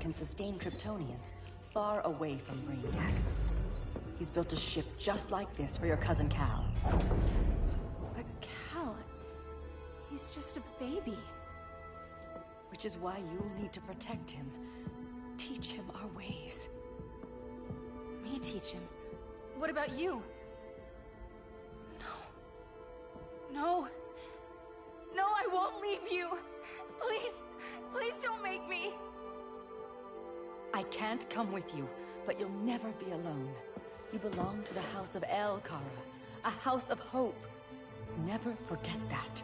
can sustain Kryptonians far away from Brainiac. He's built a ship just like this for your cousin Cal. But Cal... he's just a baby. Which is why you'll need to protect him. Teach him our ways. Me teach him? What about you? No. No, I won't leave you! Please, please don't make me! I can't come with you, but you'll never be alone. You belong to the House of El, Kara. A house of hope. Never forget that.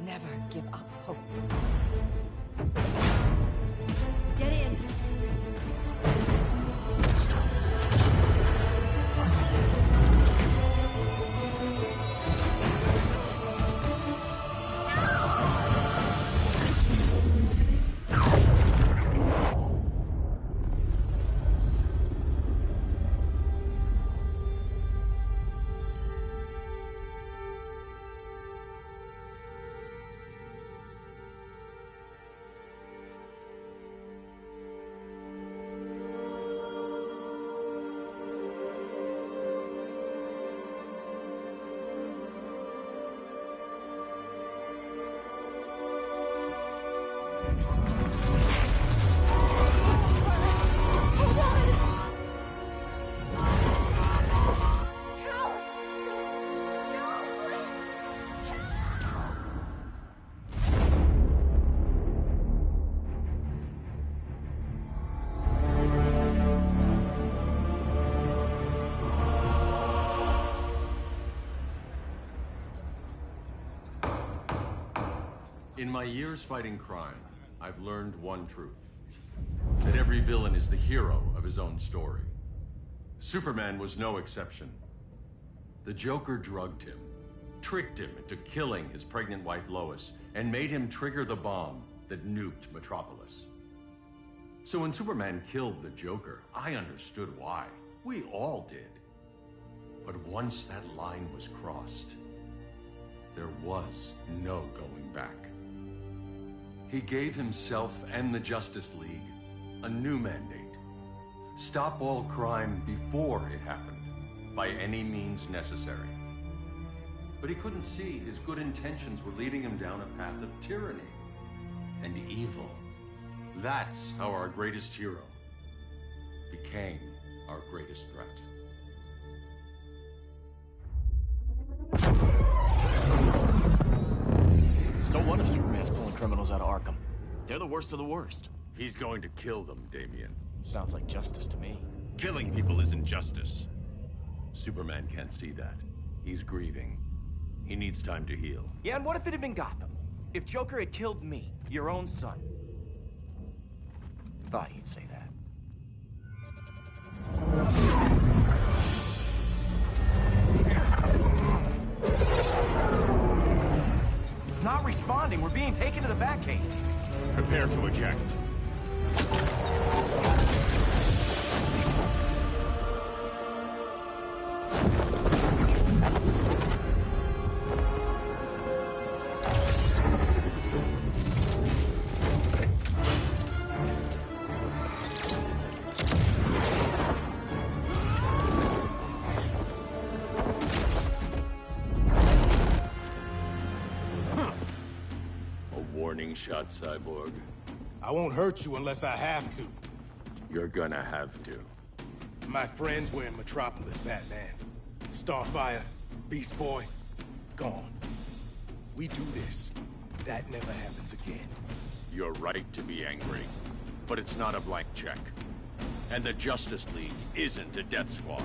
Never give up hope. Get in! In my years fighting crime, I've learned one truth. That every villain is the hero of his own story. Superman was no exception. The Joker drugged him, tricked him into killing his pregnant wife Lois, and made him trigger the bomb that nuked Metropolis. So when Superman killed the Joker, I understood why. We all did. But once that line was crossed, there was no going back. He gave himself and the Justice League a new mandate. Stop all crime before it happened, by any means necessary. But he couldn't see his good intentions were leading him down a path of tyranny and evil. That's how our greatest hero became our greatest threat. So what if Superman's pulling criminals out of Arkham? They're the worst of the worst. He's going to kill them, Damian. Sounds like justice to me. Killing people isn't justice. Superman can't see that. He's grieving. He needs time to heal. Yeah, and what if it had been Gotham? If Joker had killed me, your own son? Thought you'd say that. It's not responding. We're being taken to the Batcave. Prepare to eject. Warning shot, Cyborg. I won't hurt you unless I have to. You're gonna have to. My friends were in Metropolis, Batman. Starfire, Beast Boy, gone. We do this. That never happens again. You're right to be angry, but it's not a blank check. And the Justice League isn't a death squad.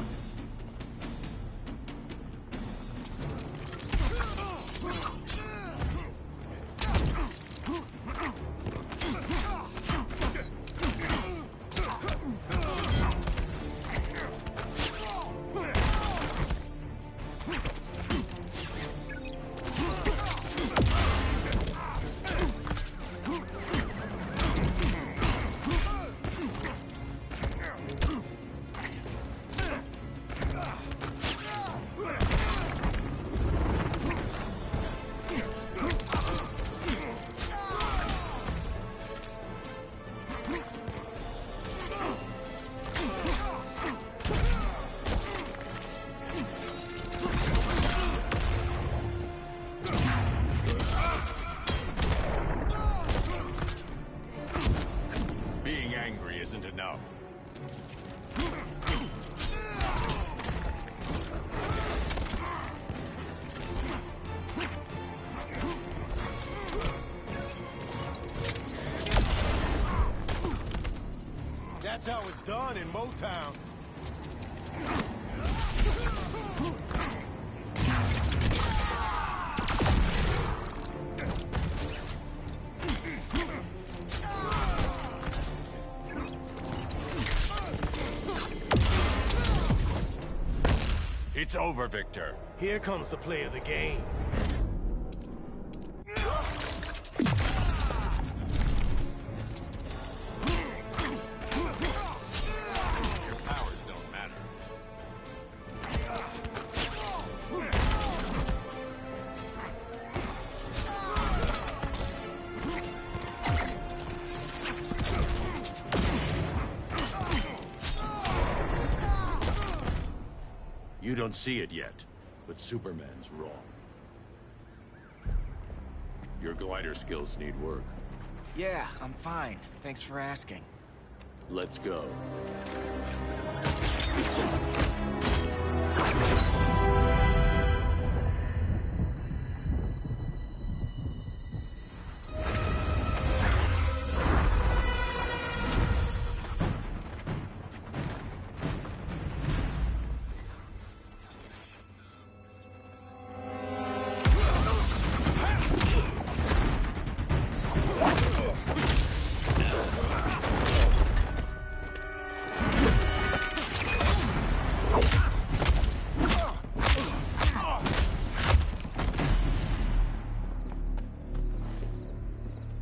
angry isn't enough. That's how it's done in Motown. It's over, Victor. Here comes the play of the game. Your powers don't matter. You don't see it yet, but Superman's wrong. Your glider skills need work. Yeah, I'm fine. Thanks for asking. Let's go.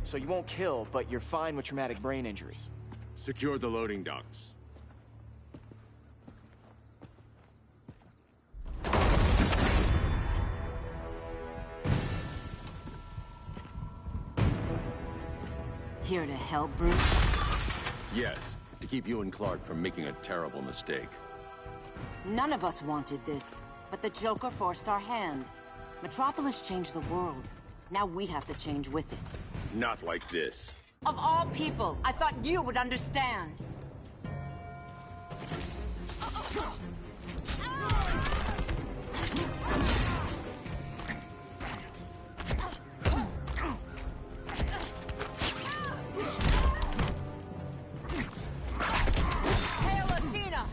So you won't kill, but you're fine with traumatic brain injuries. Secure the loading docks. Here to help, Bruce? Yes, to keep you and Clark from making a terrible mistake. None of us wanted this, but the Joker forced our hand. Metropolis changed the world. Now we have to change with it. Not like this. Of all people, I thought you would understand. Hail Athena!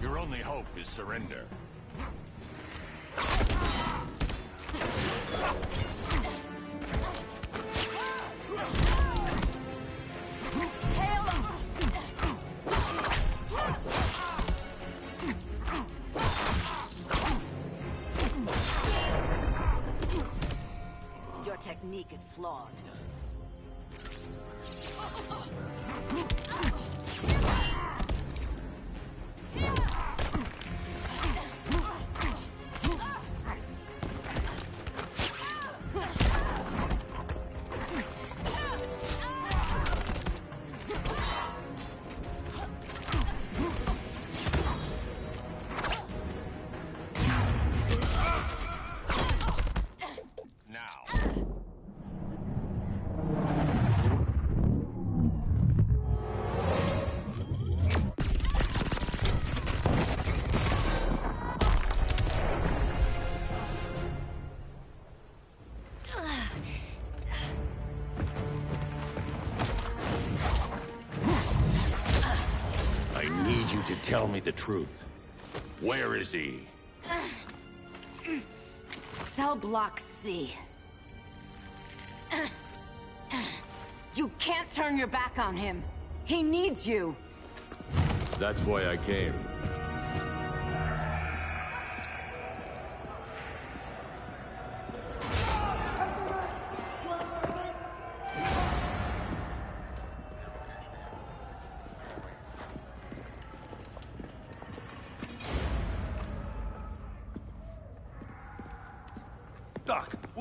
Your only hope is surrender. Your technique is flawed. To tell me the truth. Where is he? Cell Block C. You can't turn your back on him. He needs you. That's why I came.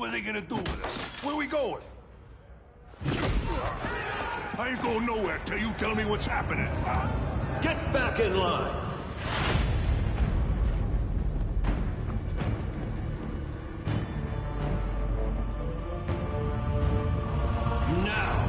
What are they gonna do with us? Where we going? I ain't going nowhere till you tell me what's happening. Get back in line! Now!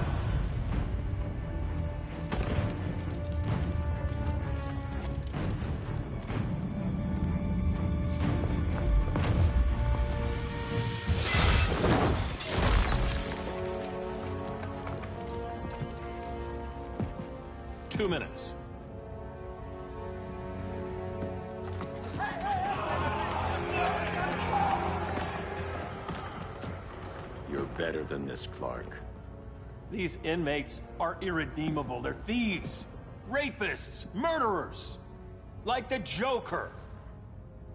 Two minutes. You're better than this, Clark. These inmates are irredeemable. They're thieves, rapists, murderers. Like the Joker.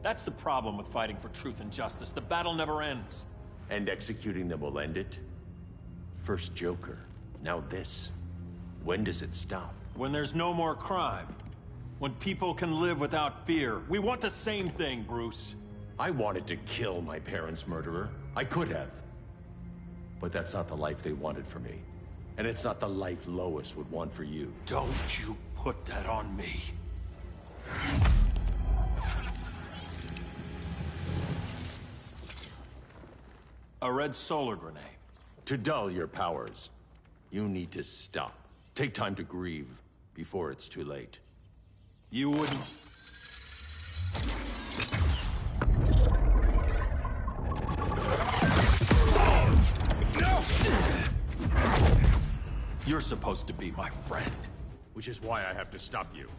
That's the problem with fighting for truth and justice. The battle never ends. And executing them will end it? First Joker, now this. When does it stop? When there's no more crime. When people can live without fear. We want the same thing, Bruce. I wanted to kill my parents' murderer. I could have. But that's not the life they wanted for me. And it's not the life Lois would want for you. Don't you put that on me. A red solar grenade. To dull your powers, you need to stop. Take time to grieve before it's too late. You wouldn't... You're supposed to be my friend. Which is why I have to stop you.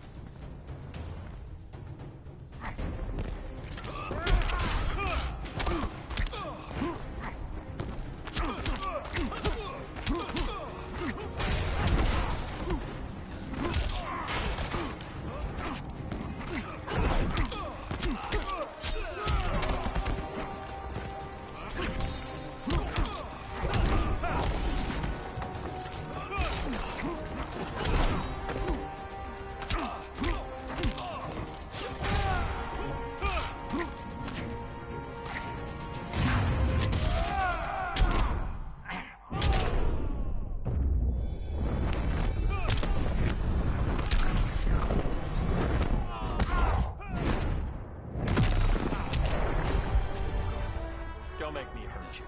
Don't make me hurt you.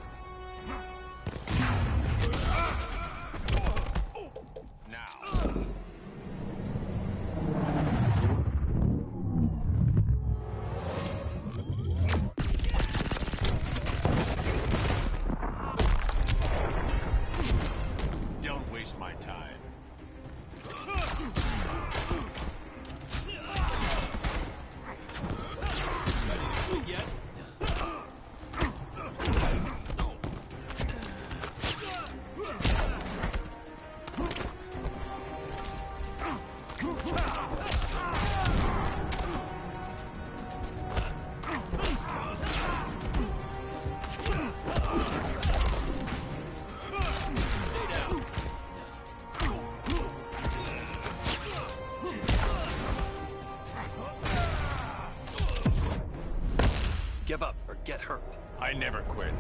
Now. Don't waste my time. Yet. Give up or get hurt. I never quit.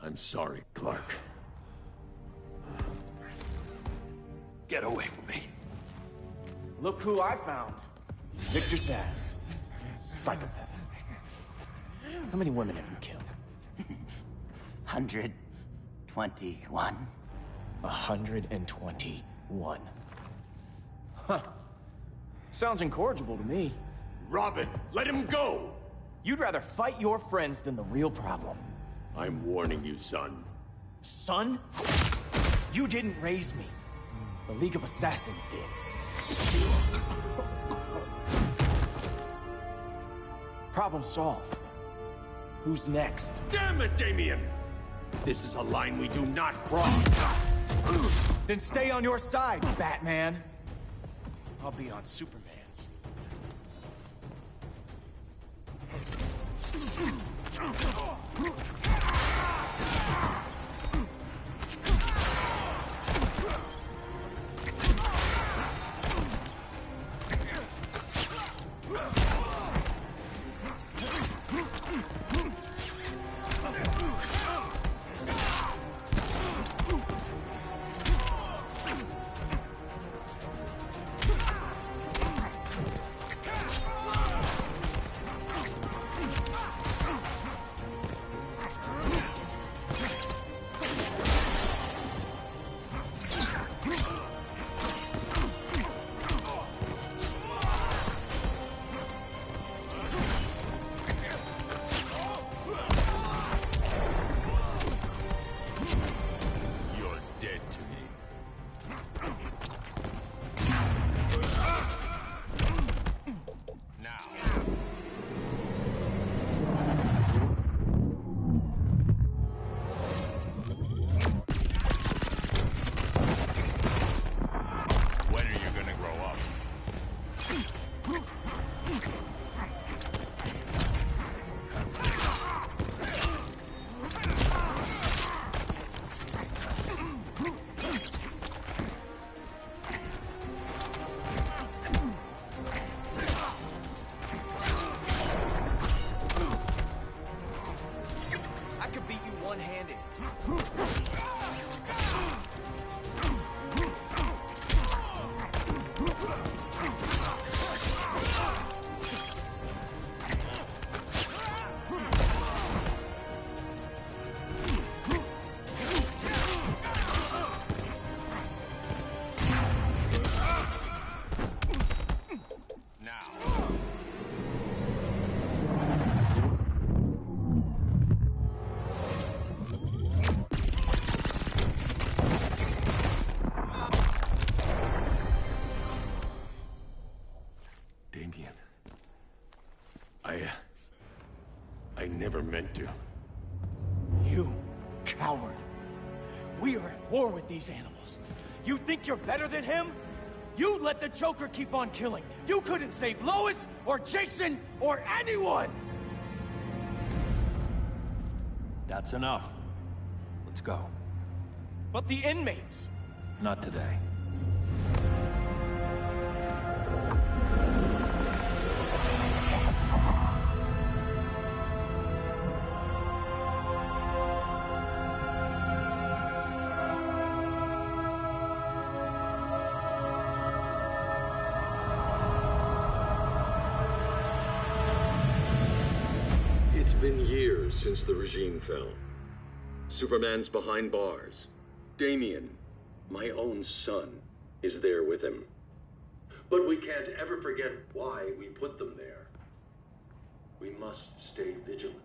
I'm sorry, Clark. Get away from me. Look who I found. Victor Zsasz. Psychopath. How many women have you killed? 121. 121. Huh. Sounds incorrigible to me. Robin, let him go! You'd rather fight your friends than the real problem. I'm warning you, son. Son? You didn't raise me. The League of Assassins did. Problem solved. Who's next? Damn it, Damien! This is a line we do not cross. Then stay on your side, Batman. I'll be on Superman's. I never meant to. You coward. We are at war with these animals. You think you're better than him? You let the Joker keep on killing. You couldn't save Lois, or Jason, or anyone! That's enough. Let's go. But the inmates... Not today. It's been years since the regime fell. Superman's behind bars. Damien, my own son, is there with him. But we can't ever forget why we put them there. We must stay vigilant.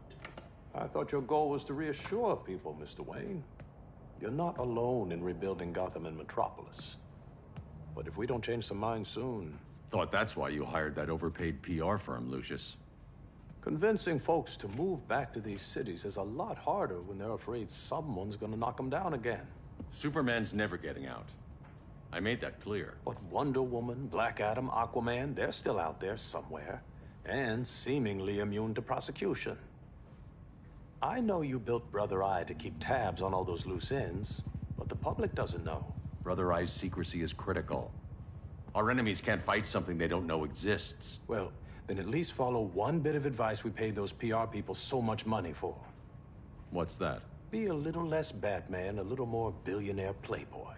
I thought your goal was to reassure people, Mr. Wayne. You're not alone in rebuilding Gotham and Metropolis. But if we don't change some minds soon... Thought that's why you hired that overpaid PR firm, Lucius. Convincing folks to move back to these cities is a lot harder when they're afraid someone's gonna knock them down again. Superman's never getting out. I made that clear. But Wonder Woman, Black Adam, Aquaman, they're still out there somewhere. And seemingly immune to prosecution. I know you built Brother Eye to keep tabs on all those loose ends, but the public doesn't know. Brother Eye's secrecy is critical. Our enemies can't fight something they don't know exists. Well, then at least follow one bit of advice we paid those PR people so much money for. What's that? Be a little less Batman, a little more billionaire playboy.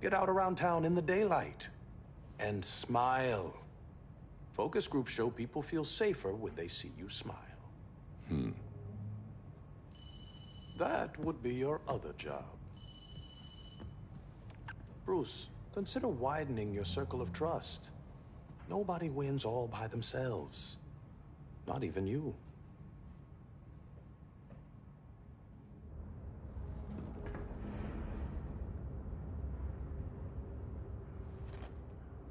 Get out around town in the daylight. And smile. Focus groups show people feel safer when they see you smile. That would be your other job. Bruce, consider widening your circle of trust. Nobody wins all by themselves. Not even you.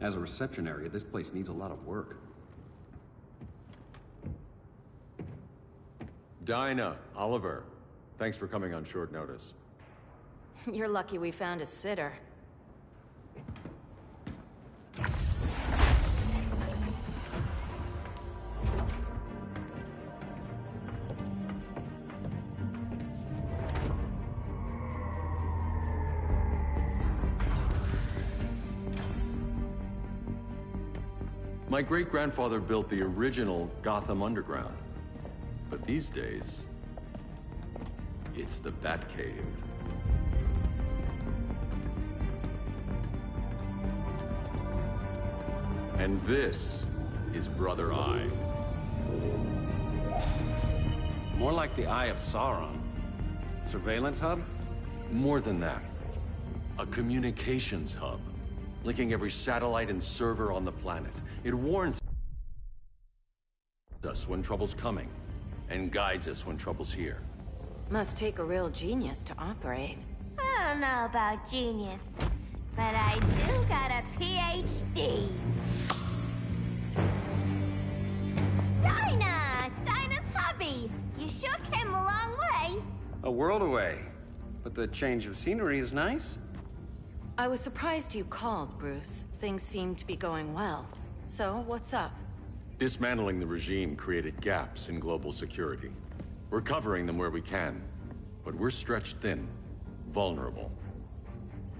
As a reception area, this place needs a lot of work. Dinah, Oliver, thanks for coming on short notice. You're lucky we found a sitter. My great-grandfather built the original Gotham Underground. But these days, it's the Batcave. And this is Brother Eye. More like the Eye of Sauron. Surveillance hub? More than that. A communications hub, linking every satellite and server on the planet. It warns us when trouble's coming, and guides us when trouble's here. Must take a real genius to operate. I don't know about genius, but I do got a PhD. Dinah's hubby! You sure came a long way. A world away. But the change of scenery is nice. I was surprised you called, Bruce. Things seem to be going well. So, what's up? Dismantling the regime created gaps in global security. We're covering them where we can, but we're stretched thin, vulnerable.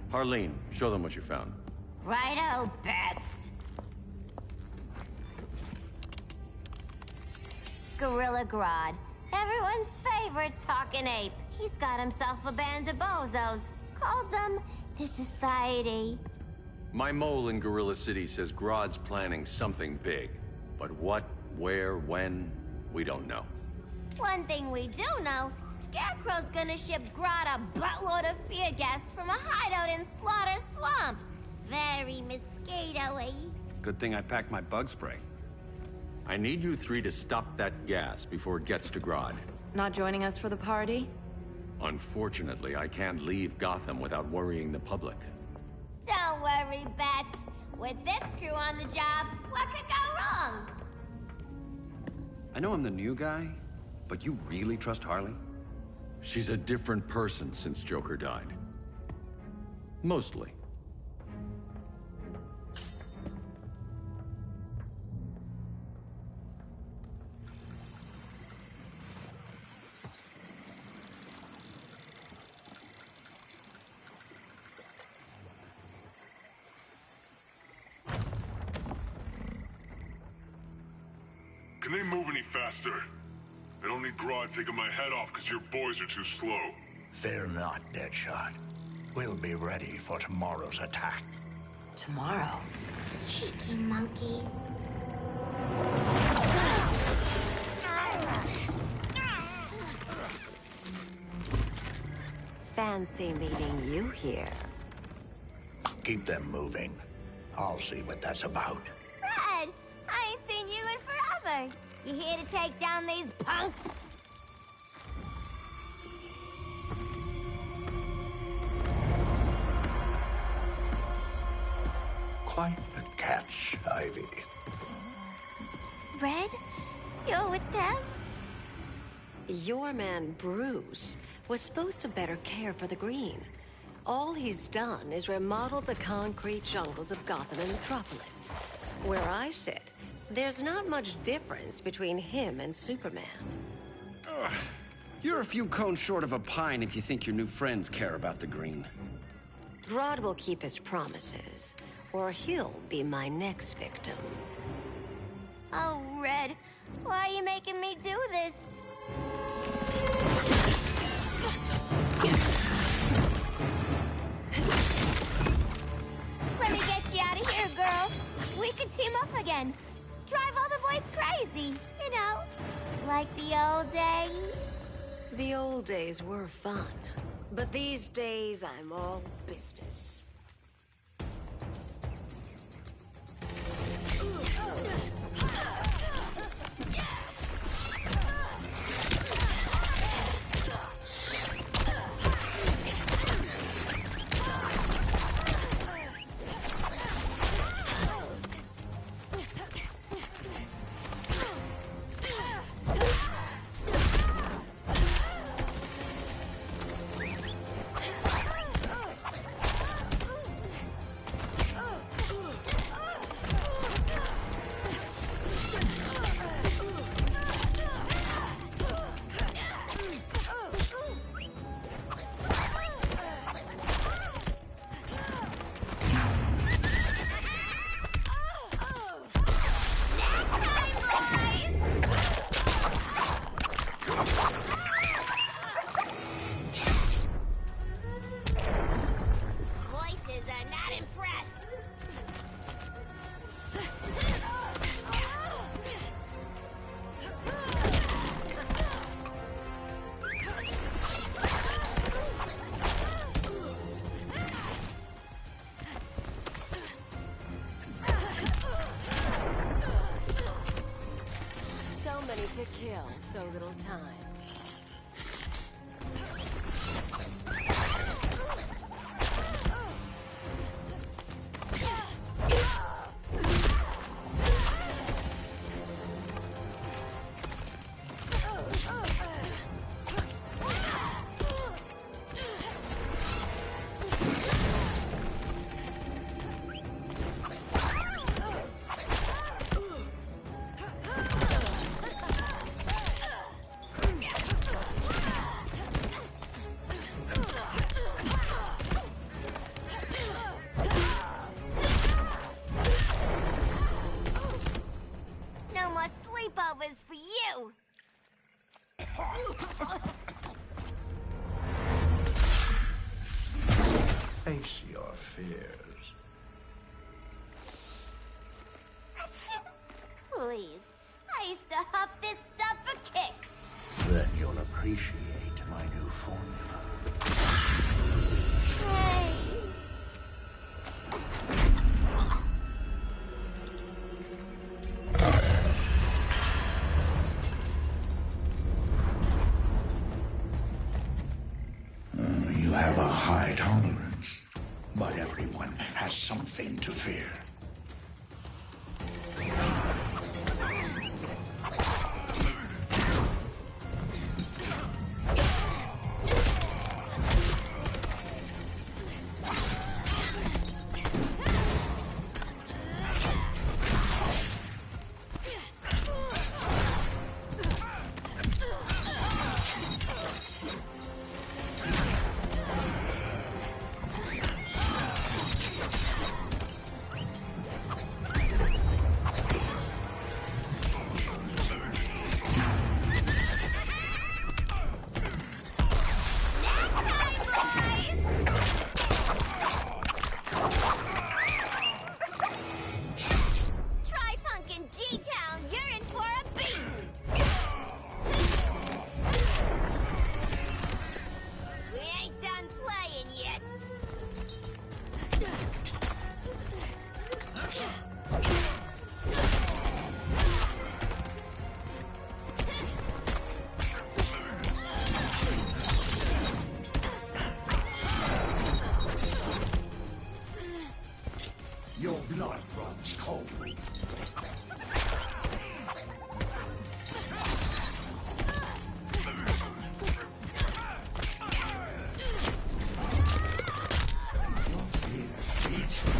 Harleen, show them what you found. Righto, Bats. Gorilla Grodd. Everyone's favorite talking ape. He's got himself a band of bozos. Calls them the Society. My mole in Gorilla City says Grodd's planning something big. But what, where, when, we don't know. One thing we do know, Scarecrow's gonna ship Grodd a buttload of fear gas from a hideout in Slaughter Swamp. Very mosquito-y. Good thing I packed my bug spray. I need you three to stop that gas before it gets to Grodd. Not joining us for the party? Unfortunately, I can't leave Gotham without worrying the public. Don't worry, Bats. With this crew on the job, what could go wrong? I know I'm the new guy, but you really trust Harley? She's a different person since Joker died. Mostly. Can they move any faster? I don't need Grodd taking my head off because your boys are too slow. Fear not, Deadshot. We'll be ready for tomorrow's attack. Tomorrow? Cheeky monkey. Fancy meeting you here. Keep them moving. I'll see what that's about. Red, I ain't seen you in forever. You here to take down these punks? Quite a catch, Ivy. Red, you're with them? Your man, Bruce, was supposed to better care for the Green. All he's done is remodel the concrete jungles of Gotham and Metropolis. Where I sit, there's not much difference between him and Superman. You're a few cones short of a pine if you think your new friends care about the Green. Grodd will keep his promises, or he'll be my next victim. Oh, Red, why are you making me do this? Let me get you out of here, girl. We can team up again. Drive all the boys crazy, you know, like the old days. The old days were fun, but these days I'm all business. not impressed. So many to kill, so little time. No more sleepovers for you. Face your fears. Please. I used to huff this stuff for kicks. Then you'll appreciate my new formula. Hey. You have a high tolerance, but everyone has something to fear. Try punkin' G-Town, you're in for a beating. We ain't done playing yet. Your blood runs cold. Your fear feeds me.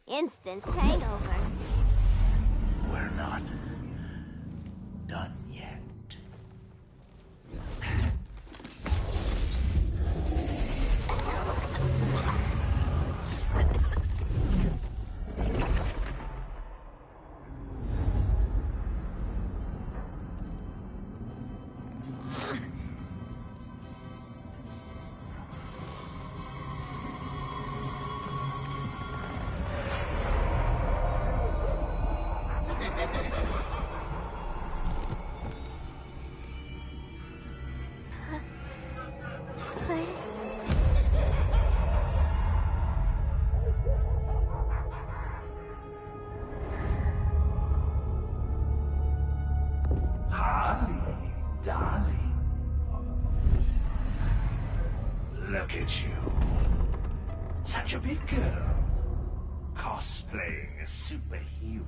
Instant hangover. We're not done yet. Harley, darling. Look at you. Such a big girl. Cosplaying a superhero.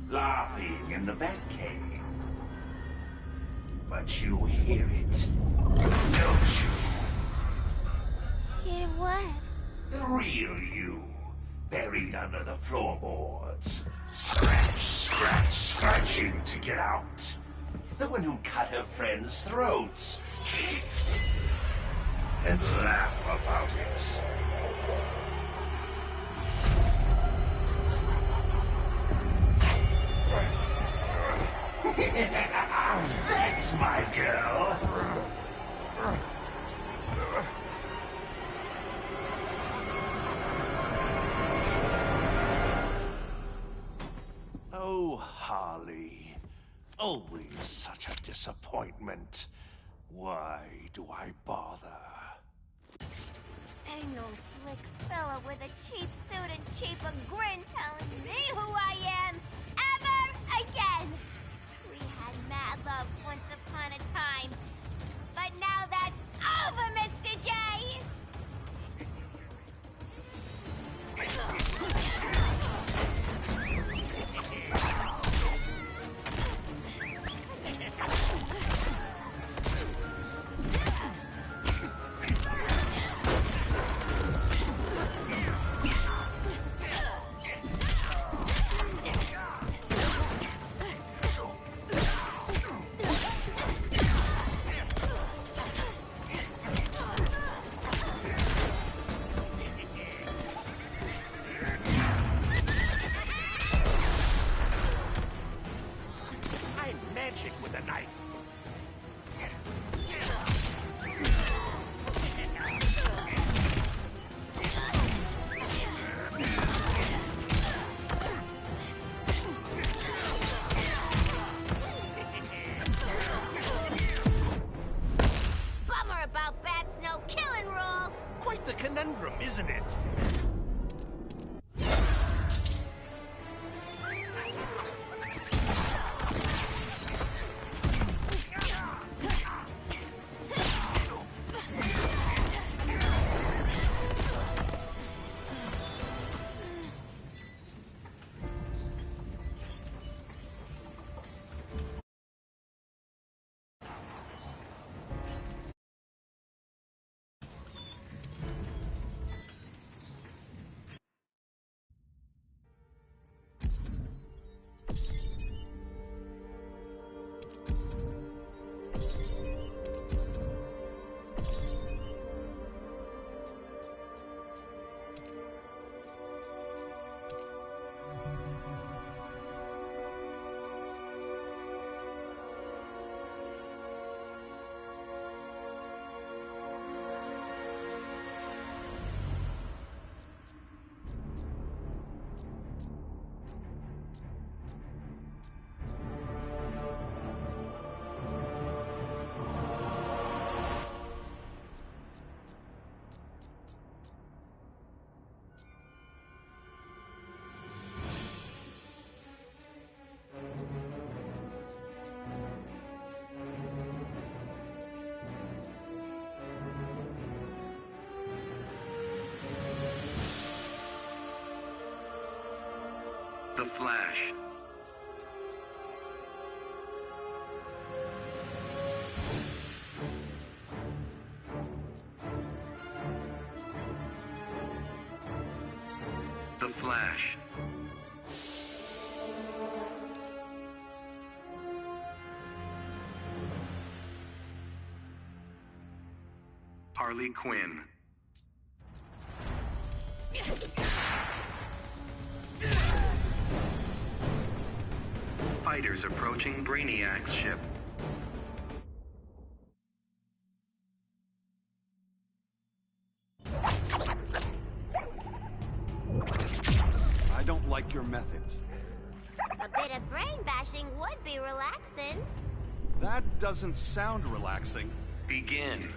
LARPing in the Batcave. But you hear it, don't you? Hear what? The real you, buried under the floorboards. Scratch, scratch, scratching to get out. The one who cut her friends' throats. And laugh about it. That's my girl. Oh, Harley. Always such a disappointment. Why do I bother? Ain't no slick fella with a cheap suit and cheaper grin telling me who I am ever again. We had mad love once upon a time, but now that's over, Mr. J. Conundrum, isn't it? The Flash. The Flash. Harley Quinn. Fighters approaching Brainiac's ship. I don't like your methods. A bit of brain bashing would be relaxing. That doesn't sound relaxing. Begin.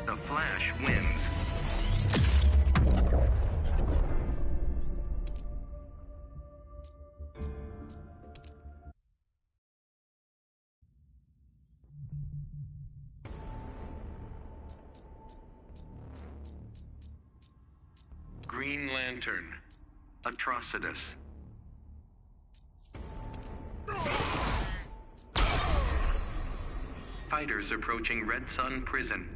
The Flash wins. Green Lantern. Atrocitus. Fighters approaching Red Sun Prison.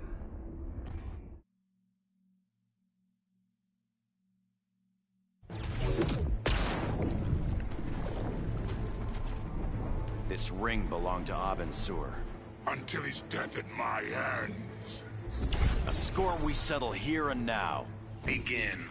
This ring belonged to Abin Sur. Until his death at my hands. A score we settle here and now. Begin.